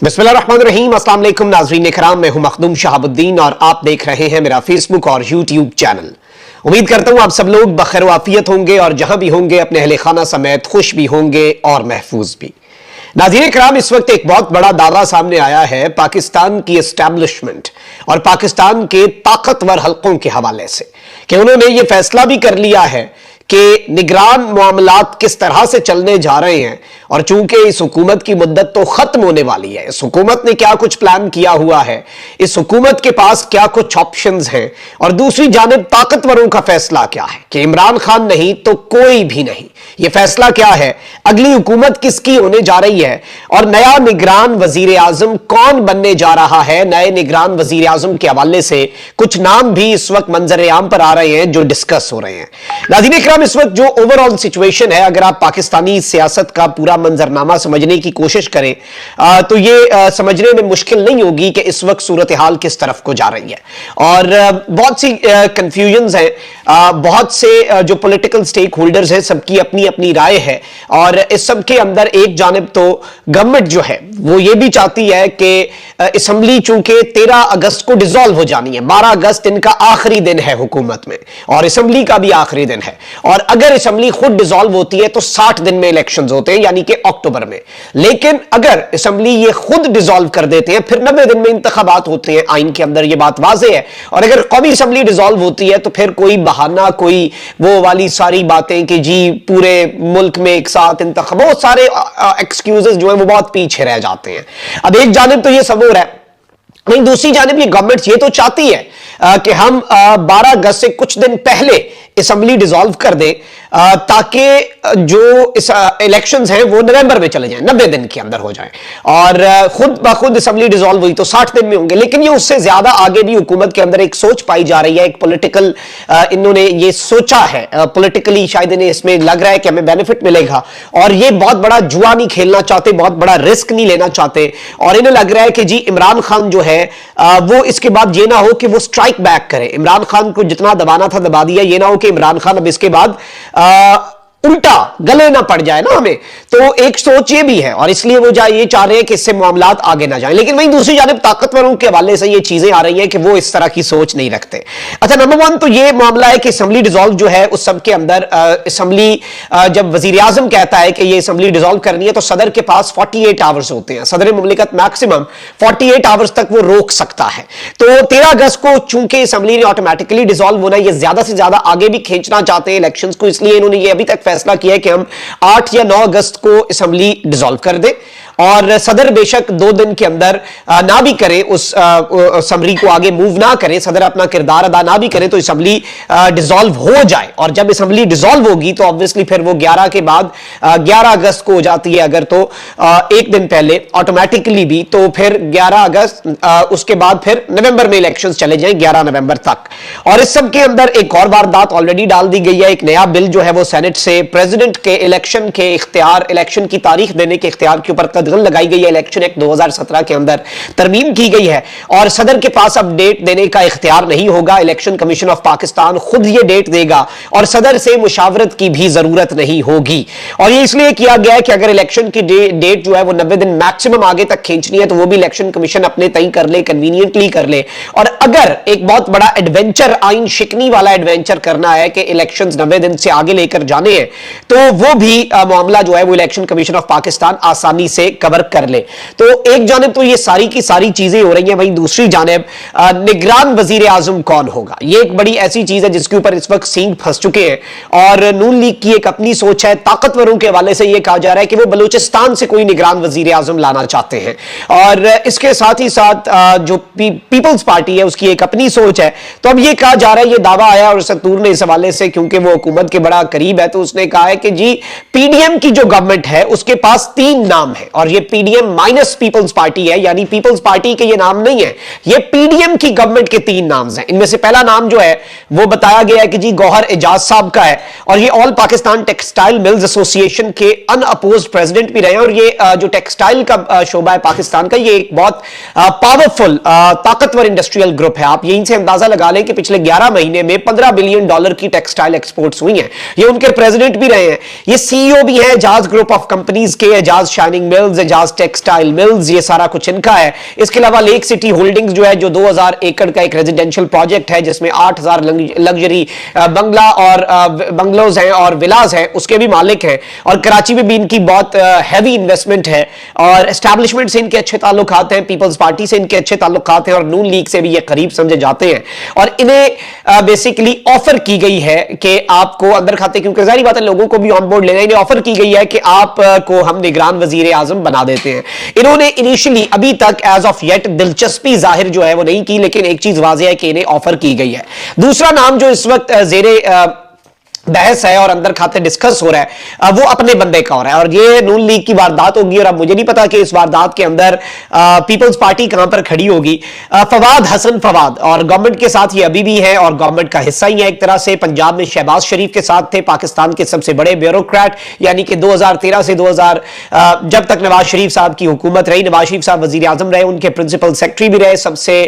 बिस्मिल्लाहिर्रहमानिर्रहीम। अस्सलाम वालेकुम नाज़रीन इकराम, मैं हूं मखदूम शहाबुद्दीन और आप देख रहे हैं मेरा फेसबुक और यूट्यूब चैनल। उम्मीद करता हूं आप सब लोग बखैर वाफियत होंगे और जहां भी होंगे अपने अहले खाना समेत खुश भी होंगे और महफूज भी। नाज़रीन इकराम, इस वक्त एक बहुत बड़ा दावा सामने आया है पाकिस्तान की एस्टैब्लिशमेंट और पाकिस्तान के ताकतवर हलकों के हवाले से कि उन्होंने ये फैसला भी कर लिया है कि निगरान मामलात किस तरह से चलने जा रहे हैं। और चूंकि इस हुकूमत की मुद्दत तो खत्म होने वाली है, इस हुकूमत ने क्या कुछ प्लान किया हुआ है, इस हुकूमत के पास क्या कुछ ऑप्शंस हैं, और दूसरी जानिब ताकतवरों का फैसला क्या है कि इमरान खान नहीं तो कोई भी नहीं। यह फैसला क्या है, अगली हुकूमत किसकी होने जा रही है और नया निगरान वजीर आजम कौन बनने जा रहा है। नए निगरान वजीर आजम के हवाले से कुछ नाम भी इस वक्त मंजर आम पर आ रहे हैं जो डिस्कस हो रहे हैं। नाज़रीन इकराम, इस वक्त जो ओवरऑल सिचुएशन है, अगर आप पाकिस्तानी सियासत का पूरा मंजरनामा समझने की कोशिश करें तो ये समझने में मुश्किल नहीं होगी कि इस वक्त सूरत हाल किस तरफ को जा रही है। और बहुत सी कंफ्यूजन्स हैं, बहुत से जो पॉलिटिकल स्टेक होल्डर्स हैं, सबकी अपनी अपनी राय है। और इस सब के अंदर एक जानिब तो गवर्नमेंट जो है वो ये भी चाहती है कि असेंबली चूंकि 13 अगस्त को डिसॉल्व हो जानी है, 12 अगस्त इनका आखिरी दिन है हुकूमत में और असेंबली का भी आखिरी दिन है। और अगर असेंबली खुद डिसॉल्व होती है तो 60 दिन में इलेक्शंस होते हैं, यानी कि अक्टूबर में। लेकिन अगर असेंबली ये खुद डिसॉल्व कर देते हैं फिर 90 दिन में इंतखाबात होते हैं, आइन के अंदर ये बात वाज़ेह है। और अगर कौमी असेंबली डिसॉल्व होती है तो फिर कोई बहाना, कोई वो वाली सारी बातें कि जी पूरे मुल्क में एक साथ इंतखाब, बहुत सारे एक्सक्यूजेस जो है वो बहुत पीछे रह जाते हैं। अब एक जानिब तो ये सब हो रहा है, वहीं दूसरी जानिब ये गवर्नमेंट ये तो चाहती है कि हम 12 अगस्त से कुछ दिन पहले असेंबली डिसॉल्व कर दें ताकि जो इस इलेक्शंस हैं वो नवंबर में चले जाएं, 90 दिन के अंदर हो जाएं। और खुद ब खुद असेंबली डिसॉल्व हुई तो 60 दिन में होंगे। लेकिन ये उससे ज्यादा आगे भी हुकूमत के अंदर एक सोच पाई जा रही है, एक पॉलिटिकल इन्होंने ये सोचा है, पॉलिटिकली शायद इन्हें इसमें लग रहा है कि हमें बेनिफिट मिलेगा और ये बहुत बड़ा जुआ नहीं खेलना चाहते, बहुत बड़ा रिस्क नहीं लेना चाहते। और इन्हें लग रहा है कि जी इमरान खान जो है वो इसके बाद ये ना हो कि वो स्ट्राइक बैक करे। इमरान खान को जितना दबाना था दबा दिया, ये ना हो कि इमरान खान अब इसके बाद उल्टा गले ना पड़ जाए ना हमें। तो एक सोच ये भी है और इसलिए वो ये चाह रहे हैं कि इससे मामलात आगे ना जाएं। लेकिन वहीं दूसरी जानिब ताकतवरों के हवाले से ये चीजें आ रही हैं कि वो इस तरह की सोच नहीं रखते। अच्छा, नंबर वन तो ये मामला है कि असेंबली डिसॉल्व जो है उस सब के अंदर असेंबली जब वजीर आजम कहता है कि ये असेंबली डिसॉल्व करनी है तो सदर के पास 48 आवर्स होते हैं। सदर मुमलिकत मैक्सिमम 48 आवर्स तक वो रोक सकता है। तो 13 अगस्त को चूंकि असेंबली ने ऑटोमेटिकली डिसॉल्व होना, ये ज्यादा से ज्यादा आगे भी खींचना चाहते हैं इलेक्शंस को, इसलिए इन्होंने ये अभी तक फैसला किया है कि हम 8 या 9 अगस्त को असेंबली डिसॉल्व कर दें और सदर बेशक 2 दिन के अंदर ना भी करे, उस असेंबली को आगे मूव ना करे, सदर अपना किरदार अदा ना भी करे तो असेंबली डिसॉल्व हो जाए। और जब असेंबली डिसॉल्व होगी तो ऑब्वियसली फिर वो 11 के बाद 11 अगस्त को हो जाती है अगर तो एक दिन पहले ऑटोमेटिकली भी, तो फिर 11 अगस्त उसके बाद फिर नवंबर में इलेक्शंस चले जाएं 11 नवंबर तक। और इस सब के अंदर एक और वारदात ऑलरेडी डाल दी गई है, एक नया बिल जो है वो सेनेट से प्रेसिडेंट के इलेक्शन के इख्तियार, इलेक्शन की तारीख देने के इख्तियार के ऊपर कदगन लगाई गई है। इलेक्शन एक्ट 2017 के अंदर तरमीम की गई है और सदर के पास अब डेट देने का इख्तियार नहीं होगा। इलेक्शन कमीशन ऑफ पाकिस्तान खुद ये डेट देगा और सदर से मुशावरत की भी जरूरत नहीं होगी। और ये इसलिए किया गया है कि अगर इलेक्शन की डेट जो है वो 90 दिन मैक्सिमम आगे तक खींचनी है तो वो भी इलेक्शन कमीशन अपने तय कर ले, कन्वीनियंटली कर ले। और अगर एक बहुत बड़ा एडवेंचर, आइन शिकनी वाला एडवेंचर करना है कि इलेक्शंस 90 दिन से आगे लेकर जाने हैं तो वो भी मामला जो है वो इलेक्शन कमीशन ऑफ पाकिस्तान आसानी से कवर कर ले। तो एक जानिब तो ये सारी की सारी चीजें हो रही हैं, वहीं दूसरी जानिब निगरान वजीर आजम कौन होगा, ये एक बड़ी ऐसी चीज है जिसके ऊपर इस वक्त सींग फंस चुके हैं। और नून लीग की एक अपनी सोच है, ताकतवरों के हवाले से यह कहा जा रहा है कि वो बलूचिस्तान से कोई निगरान वजीर आजम लाना चाहते हैं। और इसके साथ ही साथ जो पीपल्स पार्टी है उसकी एक अपनी सोच है। तो अब यह कहा जा रहा है, यह दावा आया और सतूर ने इस हवाले से, क्योंकि वो हुकूमत के बड़ा करीब है, तो उसने कहा है कि जी पीडीएम की जो गवर्नमेंट है उसके पास 3 नाम है और ये पीडीएम माइनस पीपल्स पार्टी है, यानी पीपल्स पार्टी के ये नाम नहीं है, ये पीडीएम की गवर्नमेंट के 3 नाम हैं। इनमें से पहला नाम जो है वो बताया गया है कि जी गौहर एजाज साहब का है और ये all Pakistan textile mills association के अनअपोज्ड प्रेसिडेंट भी रहे हैं। और ये जो टेक्सटाइल का शोबा है पाकिस्तान का, ये एक बहुत पावरफुल ताकतवर इंडस्ट्रियल ग्रुप है। आप यहीं से अंदाजा लगा लें कि पिछले 11 महीने में $15 बिलियन की टेक्सटाइल एक्सपोर्ट्स हुई हैं। ये उनके प्रेसिडेंट भी रहे हैं, ये सीईओ भी हैं एजाज ग्रुप ऑफ कंपनीज के, Ejaz shining mills, homes, Ejaz textile mills, ये सारा कुछ इनका है। इसके अलावा लेक सिटी होल्डिंग्स जो है, जो 2000 एकड़ का एक रेजिडेंशियल प्रोजेक्ट है जिसमें 8000 लग्जरी बंगला और बंगलोज हैं और विलास हैं, उसके भी मालिक हैं। और कराची में भी इनकी बहुत हैवी इन्वेस्टमेंट है और एस्टैब्लिशमेंट से इनके अच्छे ताल्लुकात हैं, पीपल्स पार्टी से इनके अच्छे ताल्लुकात हैं और नून लीग से भी ये करीब समझे जाते हैं। और इन्हें बेसिकली ऑफर की गई है कि आपको अंदर खाते, क्योंकि जाहिर बात है लोगों को भी ऑन बोर्ड लेना, इन्हें ऑफर की गई है कि आपको हम निगरान वजीर आजम बना देते हैं। इन्होंने इनिशियली अभी तक एज ऑफ येट दिलचस्पी जाहिर जो है वो नहीं की, लेकिन एक चीज वाज़ेह है कि इन्हें ऑफर की गई है। दूसरा नाम जो इस वक्त जेरे बहस है और अंदर खाते डिस्कस हो रहा है वो अपने बंदे का हो रहा है और ये नून लीग की वारदात होगी। और अब मुझे नहीं पता कि इस वारदात के अंदर पीपल्स पार्टी कहां पर खड़ी होगी। फवाद हसन फवाद और गवर्नमेंट के साथ ये अभी भी है और गवर्नमेंट का हिस्सा ही है एक तरह से। पंजाब में शहबाज शरीफ के साथ थे, पाकिस्तान के सबसे बड़े ब्यूरोक्रेट, यानी कि 2013 से 2000 जब तक नवाज शरीफ साहब की हुकूमत रही, नवाज शरीफ साहब वजीर आजम रहे, उनके प्रिंसिपल सेक्रेटरी भी रहे, सबसे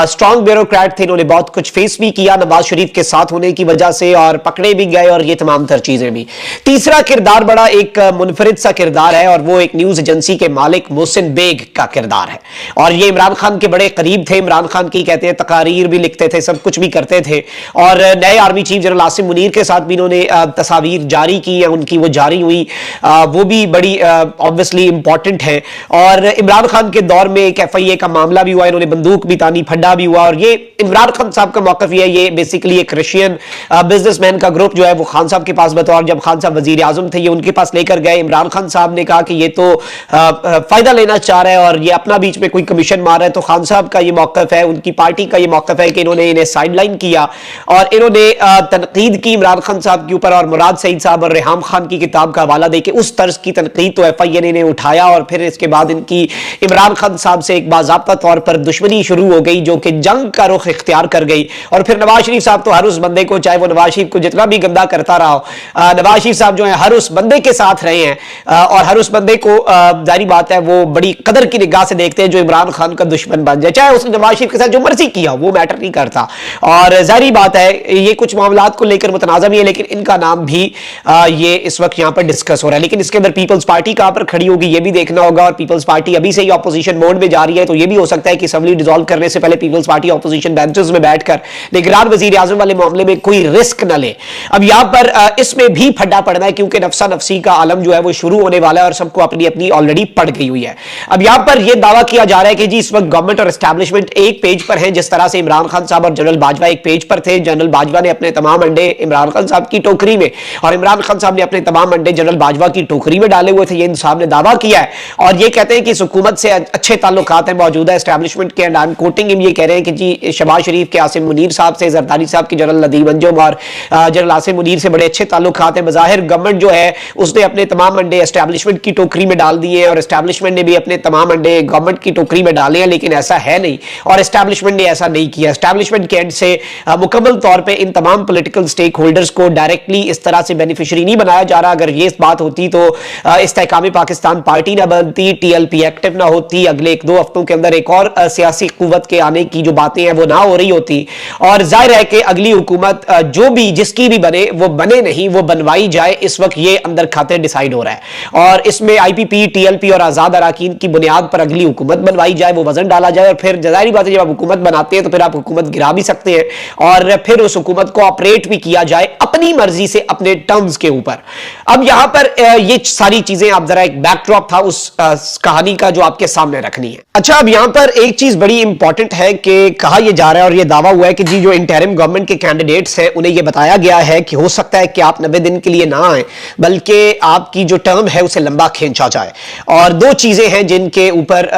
स्ट्रॉन्ग ब्यूरोक्रेट थे। इन्होंने बहुत कुछ फेस भी किया नवाज शरीफ के साथ होने की वजह से और पकड़े भी गए और ये तमाम तर चीजें भी। तीसरा किरदार बड़ा एक मुनफरिद सा किरदार है और वो एक न्यूज एजेंसी के मालिक मोहसिन बेग का किरदार है। और ये इमरान खान के बड़े करीब थे, इमरान खान की कहते हैं तकारीर भी लिखते थे, सब कुछ भी करते थे। और नए army chief general Asim Munir के साथ भी इन्होंने तस्वीर जारी की है, उनकी वो जारी हुई, वो भी बड़ी ऑब्वियसली इंपॉर्टेंट है। और इमरान खान के दौर में एक FIA का मामला भी हुआ, इन्होंने बंदूक भी तानी, फड्डा भी हुआ। और ये इमरान खान साहब का मौकफ ये है, ये बेसिकली एक रशियन बिजनेसमैन का ग्रुप जो है वो खान साहब के पास बतौर जब खान साहब वजीर आजम थे ये उनके पास लेकर गए। इमरान खान साहब ने कहा कि ये तो फायदा लेना चाह रहा है और ये अपना बीच में कोई कमीशन मार रहा है। तो खान साहब का ये मौकफ है, उनकी पार्टी का ये मौकफ है कि इन्होंने इन्हें साइडलाइन किया और इन्होंने तनकीद की इमरान खान साहब के ऊपर। और मुराद सईद साहब और रेहाम खान की किताब का हवाला देके उस तर्ज की तनकीद तो FIA ने इन्हें उठाया और फिर इसके बाद इनकी इमरान खान साहब से एक बाज़ाब्ता तौर पर दुश्मनी शुरू हो गई जो कि जंग का रुख इख्तियार कर गई। और फिर नवाज शरीफ साहब तो हर उस बंदे को, चाहे वो नवाज शरीफ को जितना भी गंदा करता रहा हो, नवाज शरीफ साहब जो है हर उस बंदे के साथ रहे हैं और हर उस बंदे को जारी बात है वो बड़ी कदर की निगाह से देखते हैं जो इमरान खान का दुश्मन बन जाए, चाहे उसने नवाज शरीफ के साथ जो मर्जी किया वो मैटर नहीं करता। और जारी बात है ये कुछ मामलात को लेकर मुतनाज़ा भी है, लेकिन इनका नाम भी ये इस वक्त यहां पर डिस्कस हो रहा है। लेकिन इसके अंदर पीपल्स पार्टी कहां पर खड़ी होगी ये भी देखना होगा। और पीपल्स पार्टी अभी से ही ऑपोजिशन मोड में जा रही है, तो ये भी हो सकता है कि असेंबली डिसॉल्व करने से पहले पीपल्स पार्टी ऑपोजिशन बेंचेस में बैठकर निगरान वजीर आजम वाले मामले में कोई रिस्क न ले। अब यहां पर इसमें भी फड्डा पड़ना है क्योंकि नफसा नफसी का आलम जो है वो शुरू होने वाला है और सबको अपनी अपनी ऑलरेडी पड़ गई हुई है। अब यहां पर यह दावा किया जा रहा है कि जी इस वक्त गवर्नमेंट और एस्टैब्लिशमेंट एक पेज पर है, जिस तरह से इमरान खान साहब और जनरल बाजवा एक पेज पर थे। जनरल बाजवा ने अपने तमाम अंडे इमरान खान साहब की टोकरी में और इमरान खान साहब ने अपने तमाम अंडे जनरल बाजवा की टोकरी में डाले हुए थे, ये इन साहब ने दावा किया है। और ये कहते हैं कि इस हुकूमत से अच्छे ताल्लुकात हैं मौजूदा एस्टैब्लिशमेंट के। एंड कोटिंग ये कह रहे हैं कि जी शहबाज शरीफ के आसिम मुनीर साहब से, जरदारी साहब की जनरल नदीम अंजुम और जनरल आसिम मुनीर से बड़े अच्छे ताल्लुकात हैं। बज़ाहिर गवर्नमेंट जो है उसने अपने तमाम अंडे एस्टैब्लिशमेंट की टोकरी में डाल दिए हैं और एस्टैब्लिशमेंट ने भी अपने तमाम अंडे गवर्नमेंट की टोकरी में डाले हैं, लेकिन ऐसा है नहीं और एस्टैब्लिशमेंट ने ऐसा नहीं किया। एस्टैब्लिशमेंट के एंड से मुकम्मल तौर पे इन तमाम पॉलिटिकल स्टेक होल्डर्स को डायरेक्टली इस तरह से बेनिफिशियरी नहीं बनाया जा रहा। अगर ये बात होती तो इस्तेहकाम पाकिस्तान पार्टी ना बनती, TLP एक्टिव ना होती, अगले 1-2 हफ्तों के अंदर एक और सियासी कुव्वत के आने की जो बातें हैं वो ना हो रही होती। और जाहिर है कि अगली हुकूमत जो भी जिसकी भी बने वो बने नहीं, वो बनवाई जाए। इस वक्त ये अंदर खाते डिसाइड हो रहा है और इसमें IPP, TLP और आजाद अराकीन की बुनियाद पर अगली हुकूमत बनवाई जाए, वो वजन डाला जाए। और फिर जाहिर बात है जब आप हुकूमत बनाते हैं तो फिर आप हुकूमत गिरा भी सकते हैं और फिर उस हुकूमत को ऑपरेट भी किया जाए अपनी मर्जी से, अपने टर्म्स के ऊपर। अब यहां पर ये सारी चीजें आप जरा एक बैकड्रॉप था उस कहानी का जो आपके सामने रखनी है। अच्छा, अब यहां पर एक चीज बड़ी इंपॉर्टेंट है कि कहा यह जा रहा है और यह दावा हुआ है कि जी जो इंटरिम गवर्नमेंट के कैंडिडेट्स हैं उन्हें यह बताया गया है कि हो सकता है कि आप 90 दिन के लिए ना आए, बल्कि आपकी जो टर्म है उसे लंबा खींचा जाए। और दो चीजें हैं जिनके ऊपर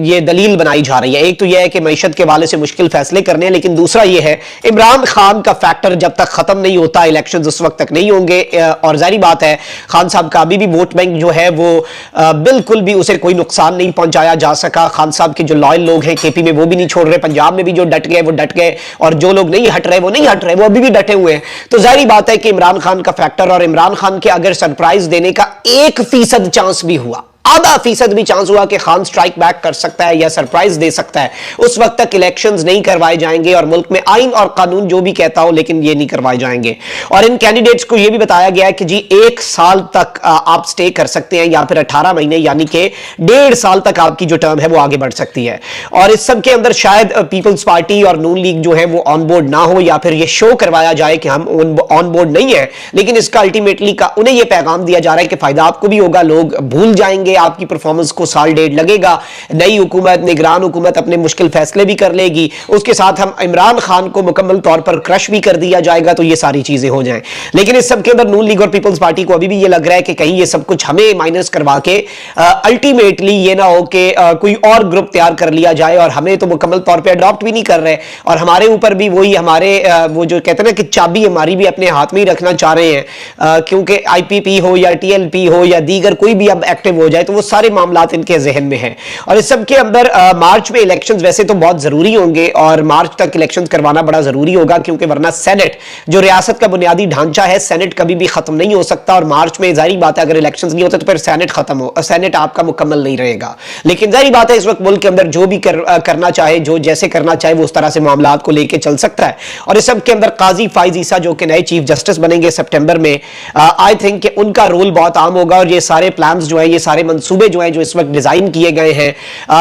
ये दलील बनाई जा रही है। एक तो यह है कि मईशत के वाले से मुश्किल फैसले करने हैं, लेकिन दूसरा यह है इमरान खान का फैक्टर जब तक खत्म नहीं होता, इलेक्शन उस वक्त तक नहीं होंगे। और जाहिर बात है खान साहब का अभी भी वोट बैंक जो है वो बिल्कुल भी उसे कोई नुकसान नहीं पहुंचाया जा सका। खान साहब के जो लॉयल लोग हैं KP में वो भी नहीं छोड़ रहे, पंजाब में भी जो डट गए वो डट गए और जो लोग नहीं हट रहे वो नहीं हट रहे, वो अभी भी डटे हुए हैं। तो जाहिर बात है कि इमरान खान का फैक्टर और इमरान खान के अगर सरप्राइज देने का 1% चांस भी हुआ, आधा फीसद भी चांस हुआ कि खान स्ट्राइक बैक कर सकता है या सरप्राइज दे सकता है, उस वक्त तक इलेक्शंस नहीं करवाए जाएंगे और मुल्क में आइन और कानून जो भी कहता हो लेकिन ये नहीं करवाए जाएंगे। और इन कैंडिडेट्स को यह भी बताया गया है कि जी 1 साल तक आप स्टे कर सकते हैं या फिर 18 महीने यानी कि 1.5 साल तक आपकी जो टर्म है वो आगे बढ़ सकती है। और इस सब के अंदर शायद पीपल्स पार्टी और नून लीग जो है वो ऑन बोर्ड ना हो या फिर ये शो करवाया जाए कि हम ऑन बोर्ड नहीं है, लेकिन इसका अल्टीमेटली का उन्हें यह पैगाम दिया जा रहा है कि फायदा आपको भी होगा, लोग भूल जाएंगे आपकी परफॉर्मेंस को, साल डेढ़ लगेगा, नई हुकूमत निगरान हुकूमत अपने मुश्किल फैसले भी कर लेगी, उसके साथ हम इमरान खान को मुकम्मल तौर पर क्रश भी कर दिया जाएगा, तो ये सारी चीजें हो जाएं। लेकिन इस सब के अंदर नून लीग और पीपल्स पार्टी को अभी भी ये लग रहा है कि कहीं ये सब कुछ हमें माइनस करवा के अल्टीमेटली ये ना हो कि कोई और ग्रुप तैयार कर लिया जाए और हमें तो मुकम्मल तौर पर अडॉप्ट भी नहीं कर रहे और हमारे ऊपर भी वही हमारे वो जो कहते हैं ना कि चाबी हमारी भी अपने हाथ में ही रखना चाह रहे हैं, क्योंकि आईपीपी हो या टीएलपी हो या दीगर कोई भी अब एक्टिव हो जाए तो वो सारे मामलात इनके जहन में हैं। और इस सब के अंदर मार्च में इलेक्शंस वैसे तो बहुत जरूरी होंगे और मार्च तक इलेक्शंस करवाना बड़ा जरूरी होगा, क्योंकि वरना सेनेट जो रियासत का बुनियादी ढांचा है, सेनेट कभी भी खत्म नहीं हो सकता और मार्च में जाहिर बात है अगर इलेक्शंस नहीं होते तो फिर सेनेट खत्म हो, सेनेट आपका मुकम्मल नहीं रहेगा। लेकिन जाहिर बात है इस वक्त मुल्क के अंदर जो भी करना चाहे, जो जैसे करना चाहे वो उस तरह से मामलात को लेकर चल सकता है। और इस सब के अंदर काजी फाइज ईसा जो कि नए चीफ जस्टिस बनेंगे सितंबर में, आई थिंक कि उनका रोल बहुत आम होगा और ये सारे प्लान्स जो है, ये सारे मंसूबे जो हैं जो इस वक्त डिजाइन किए गए हैं,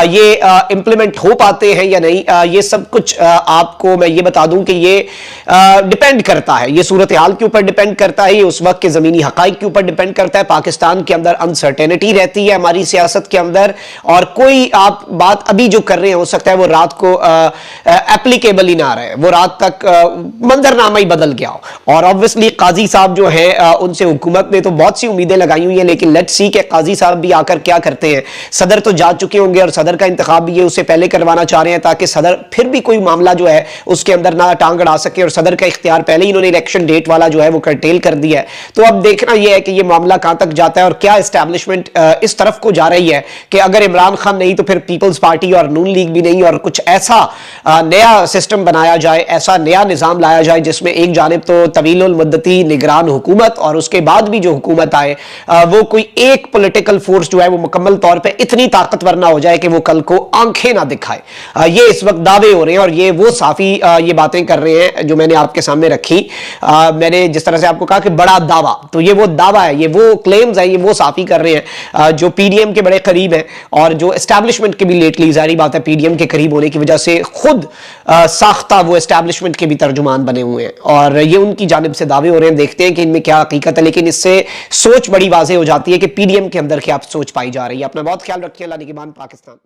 ये इंप्लीमेंट हो पाते हैं या नहीं, ये सब कुछ आपको मैं ये बता दूं कि ये डिपेंड करता है, ये सूरत हाल के ऊपर डिपेंड करता है, ये उस वक्त के जमीनी हकाइक के ऊपर डिपेंड करता है। पाकिस्तान के अंदर अनसर्टेनिटी रहती है हमारी सियासत के अंदर और कोई आप बात अभी जो कर रहे हैं हो सकता है वो रात को एप्लीकेबल ही ना रहे, वो रात तक मंजरनामा ही बदल गया हो। और ऑब्वियसली काजी साहब जो है उनसे हुकूमत ने तो बहुत सी उम्मीदें लगाई हुई हैं, लेकिन लेट्स सी के काजी साहब भी आकर क्या करते हैं। सदर तो जा चुके होंगे और सदर का इंतखाब भी ये उससे पहले करवाना चाह रहे हैं ताकि सदर फिर भी कोई मामला जो है उसके अंदर ना टांग अड़ा सके और सदर का इख्तियार पहले ही इन्होंने इलेक्शन डेट वाला जो है वो कर्टेल कर दिया है। तो अब देखना यह है कि ये मामला कहां तक जाता है और क्या एस्टैब्लिशमेंट इस तरफ को जा रही है कि अगर इमरान खान नहीं तो फिर पीपल्स पार्टी और नून लीग भी नहीं, और कुछ ऐसा नया सिस्टम बनाया जाए, ऐसा नया निजाम लाया जाए जिसमें एक जानिब तो तवीलुल मुद्दती निगरान हुकूमत और उसके बाद भी जो हुकूमत आए वो कोई एक पॉलिटिकल फोर्स जो है वो मुकम्मल तौर पे इतनी ताकतवर ना हो जाए कि वो कल को आंखें ना दिखाए। ये इस वक्त दावे हो रहे हैं और ये वो साफी ये बातें कर रहे हैं जो मैंने आपके सामने रखी। मैंने जिस तरह से आपको कहा कि बड़ा दावा, तो ये वो दावा है, ये वो क्लेम्स है, ये वो साफी कर रहे हैं जो पीडीएम के बड़े करीब हैं और जो एस्टैब्लिशमेंट के भी लेटली जारी बात है पीडीएम के करीब होने की वजह से खुद साख्ता वो एस्टैब्लिशमेंट के भी तर्जुमान बने हुए हैं और ये उनकी जानिब से दावे हो रहे हैं। देखते हैं कि इनमें क्या हकीकत है, लेकिन इससे सोच बड़ी वाज़ेह हो जाती है कि पीडीएम के अंदर क्या सोच पाई जा रही है। अपना बहुत ख्याल रखिए। अल्लाह निगहबान पाकिस्तान।